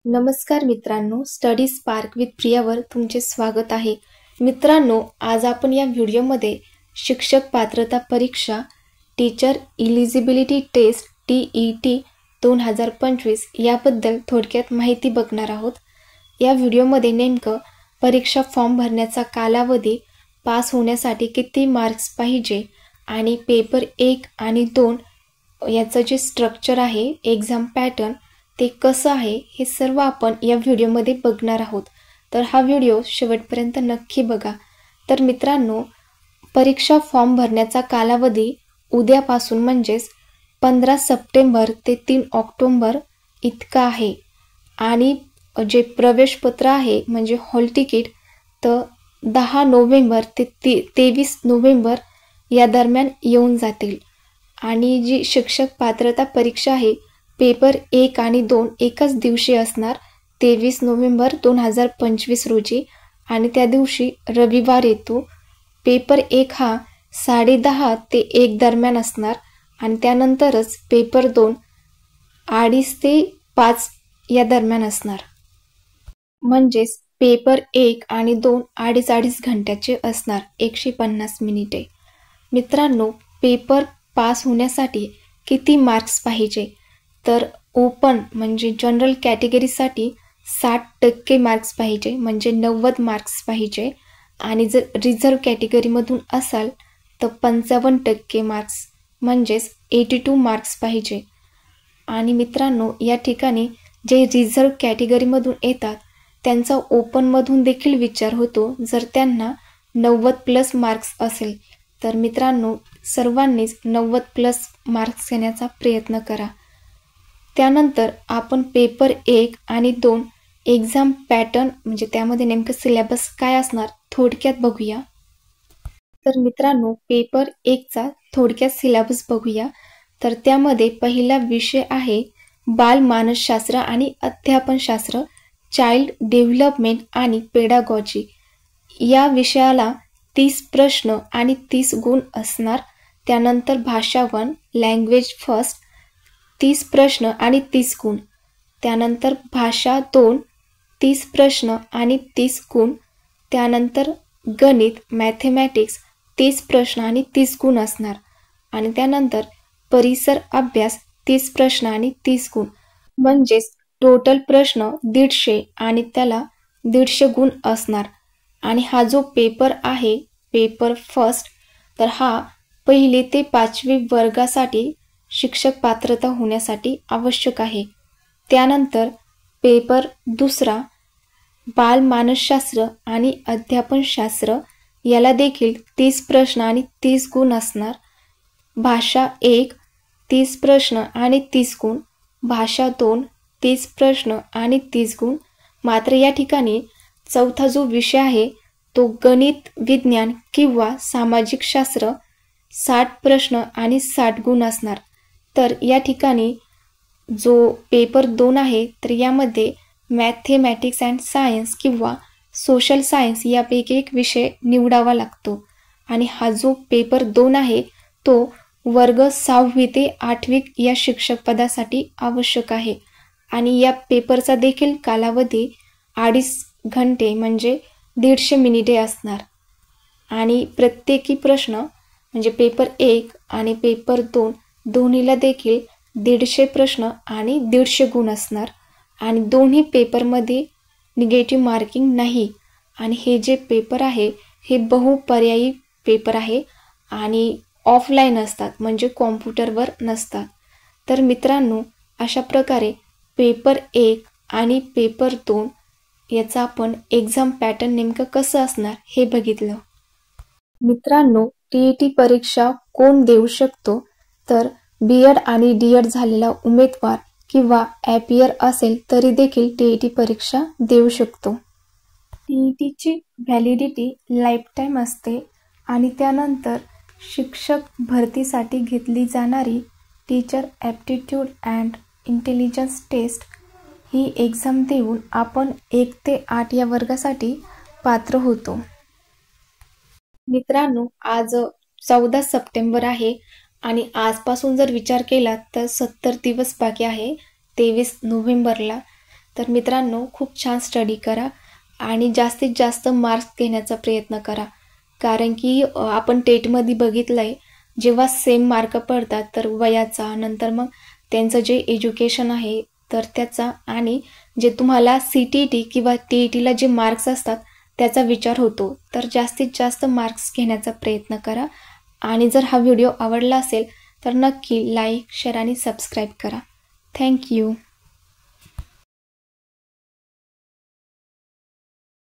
नमस्कार मित्रांनो, study spark with प्रियावर तुमचे स्वागत आहे. मित्रांनो, आज आपण या व्हिडिओमध्ये शिक्षक पात्रता परीक्षा टीचर इलिजिबिलिटी टेस्ट TET 2025 याबद्दल थोडक्यात माहिती बघणार आहोत. या व्हिडिओमध्ये नेमकं परीक्षा फॉर्म भरण्याचा कालावधी, पास होण्यासाठी किती मार्क्स पाहिजे आणि पेपर 1 आणि 2 याचं जे स्ट्रक्चर आहे, एक्झाम पॅटर्न ते कसं आहे, हे सर्व आपण या व्हिडिओमध्ये बघणार आहोत. तर हा व्हिडिओ शेवटपर्यंत नक्की बघा. तर मित्रांनो, परीक्षा फॉर्म भरण्याचा कालावधी उद्यापासून म्हणजेच 15 सप्टेंबर ते 3 ऑक्टोबर इतका आहे. आणि जे प्रवेशपत्र आहे म्हणजे हॉल तिकीट तर 10 नोव्हेंबर ते 23 नोव्हेंबर या दरम्यान येऊन जातील. आणि जी शिक्षक पात्रता परीक्षा आहे, पेपर 1 आणि 2 एकाच दिवशी असणार, 23 नोव्हेंबर 2025 रोजी. आणि त्या दिवशी रविवार येतो. पेपर 1 हा 10:30 ते 1 दरम्यान असणार आणि त्यानंतरच पेपर 2 2:30 ते 5 या दरम्यान असणार. म्हणजेच पेपर 1 आणि 2 अडीच घंट्याचे असणार, 150 मिनिटे. मित्रांनो, पेपर पास होण्यासाठी किती मार्क्स पाहिजे? तर ओपन म्हणजे जनरल कॅटेगरीसाठी 60% मार्क्स पाहिजे, म्हणजे 90 मार्क्स पाहिजे. आणि जर रिझर्व कॅटेगरीमधून असाल तर 55% मार्क्स म्हणजेच 82 मार्क्स पाहिजे. आणि मित्रांनो, या ठिकाणी जे रिझर्व कॅटेगरीमधून येतात त्यांचा ओपनमधून देखील विचार होतो. जर त्यांना 90+ मार्क्स असेल तर मित्रांनो, सर्वांनीच 90+ मार्क्स घेण्याचा प्रयत्न करा. त्यानंतर आपण पेपर 1 आणि 2 एक्झाम पॅटर्न म्हणजे त्यामध्ये नेमकं सिलेबस काय असणार थोडक्यात बघूया. तर मित्रांनो, पेपर 1चा थोडक्यात सिलेबस बघूया. तर त्यामध्ये पहिला विषय आहे बालमानसशास्त्र आणि अध्यापनशास्त्र, चाइल्ड डेव्हलपमेंट आणि पेडागॉजी. या विषयाला 30 प्रश्न आणि 30 गुण असणार. त्यानंतर भाषा 1 लँग्वेज फर्स्ट 30 प्रश्न आणि 30 गुण. त्यानंतर भाषा 2 30 प्रश्न आणि 30 गुण. त्यानंतर गणित मॅथेमॅटिक्स 30 प्रश्न आणि 30 गुण असणार. आणि त्यानंतर परिसर अभ्यास 30 प्रश्न आणि 30 गुण. म्हणजेच टोटल प्रश्न 150 आणि त्याला 150 गुण असणार. आणि हा जो पेपर आहे, पेपर फर्स्ट, तर हा 1ली ते 5वी वर्गासाठी शिक्षक पात्रता होण्यासाठी आवश्यक आहे. त्यानंतर पेपर दुसरा बालमानसशास्त्र आणि अध्यापनशास्त्र, याला देखील 30 प्रश्न आणि 30 गुण असणार. भाषा 1 30 प्रश्न आणि 30 गुण. भाषा 2 30 प्रश्न आणि 30 गुण. मात्र या ठिकाणी चौथा जो विषय आहे तो गणित विज्ञान किंवा सामाजिक शास्त्र 60 प्रश्न आणि 60 गुण असणार. तर या ठिकाणी जो पेपर 2 आहे तर यामध्ये मॅथेमॅटिक्स अँड सायन्स किंवा सोशल सायन्स यापैकी एक विषय निवडावा लागतो. आणि हा जो पेपर 2 आहे तो वर्ग 6वी ते 8वी या शिक्षक पदासाठी आवश्यक आहे. आणि या पेपरचा देखील कालावधी 2.5 घंटे म्हणजे 150 मिनिटे असणार. आणि प्रत्येकी प्रश्न म्हणजे पेपर 1 आणि पेपर 2 दोन्हीला देखील 150 प्रश्न आणि 150 गुण असणार. आणि दोन्ही पेपरमध्ये निगेटिव्ह मार्किंग नाही. आणि हे जे पेपर आहे हे बहुपर्यायी पेपर आहे आणि ऑफलाईन असतात, म्हणजे कॉम्प्युटरवर नसतात. तर मित्रांनो, अशा प्रकारे पेपर 1 आणि पेपर 2 याचा आपण एक्झाम पॅटर्न नेमकं कसं असणार हे बघितलं. मित्रांनो, TET परीक्षा कोण देऊ शकतो? तर BEd आणि DEd झालेला उमेदवार किंवा ॲपियर असेल तरी देखील TET परीक्षा देऊ शकतो. TETची व्हॅलिडिटी लाईफटाईम असते. आणि त्यानंतर शिक्षक भरतीसाठी घेतली जाणारी teacher aptitude and intelligence test ही एक्झाम देऊन आपण 1 ते 8 या वर्गासाठी पात्र होतो. मित्रांनो, आज 14 सप्टेंबर आहे आणि आजपासून जर विचार केला तर 70 दिवस बाकी आहे 23 नोव्हेंबरला. तर मित्रांनो, खूप छान स्टडी करा आणि जास्तीत जास्त मार्क्स घेण्याचा प्रयत्न करा. कारण की आपण टेटमध्ये बघितलं आहे, जेव्हा सेम मार्क पडतात तर वयाचा, नंतर मग त्यांचं जे एज्युकेशन आहे तर त्याचा, आणि जे तुम्हाला CTT किंवा TETला जे मार्क्स असतात त्याचा विचार होतो. तर जास्तीत जास्त मार्क्स घेण्याचा प्रयत्न करा. आणि जर हा व्हिडिओ आवडला असेल तर नक्की लाईक, शेअर आणि सबस्क्राईब करा. थँक्यू.